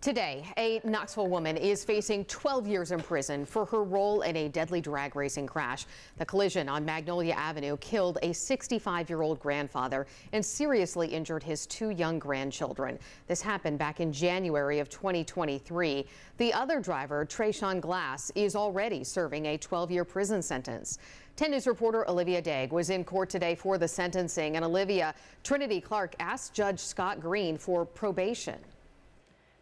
Today, a Knoxville woman is facing 12 years in prison for her role in a deadly drag racing crash. The collision on Magnolia Avenue killed a 65-year-old grandfather and seriously injured his two young grandchildren. This happened back in January of 2023. The other driver, Trayshawn Glass, is already serving a 12-year prison sentence. 10 News reporter Olivia Daigle was in court today for the sentencing. And Olivia, Trinity Clark asked Judge Scott Green for probation.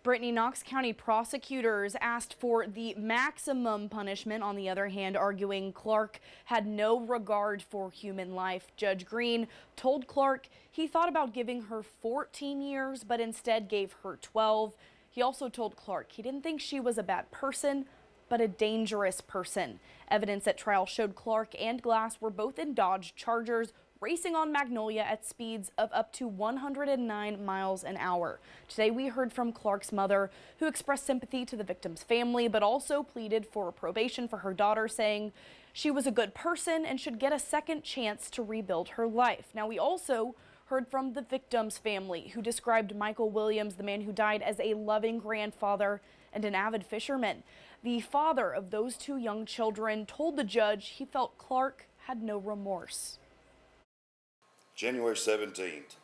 Brittany, Knox County prosecutors asked for the maximum punishment. On the other hand, arguing Clark had no regard for human life. Judge Green told Clark he thought about giving her 14 years, but instead gave her 12. He also told Clark he didn't think she was a bad person, but a dangerous person. Evidence at trial showed Clark and Glass were both in Dodge Chargers, racing on Magnolia at speeds of up to 109 miles an hour. Today we heard from Clark's mother, who expressed sympathy to the victim's family, but also pleaded for probation for her daughter, saying she was a good person and should get a second chance to rebuild her life. Now, we also heard from the victim's family, who described Michael Williams, the man who died, as a loving grandfather and an avid fisherman. The father of those two young children told the judge he felt Clark had no remorse. January 17th,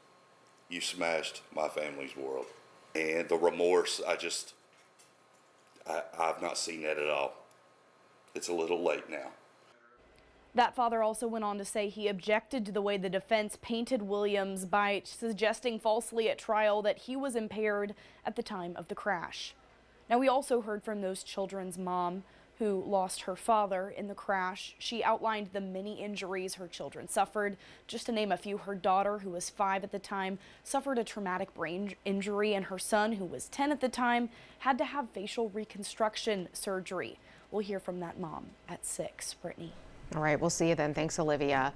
you smashed my family's world. And the remorse, I've not seen that at all. It's a little late now. That father also went on to say he objected to the way the defense painted Williams by suggesting falsely at trial that he was impaired at the time of the crash. Now, we also heard from those children's mom, who lost her father in the crash. She outlined the many injuries her children suffered. Just to name a few, her daughter, who was 5 at the time, suffered a traumatic brain injury, and her son, who was 10 at the time, had to have facial reconstruction surgery. We'll hear from that mom at 6. Brittany. All right, we'll see you then. Thanks, Olivia.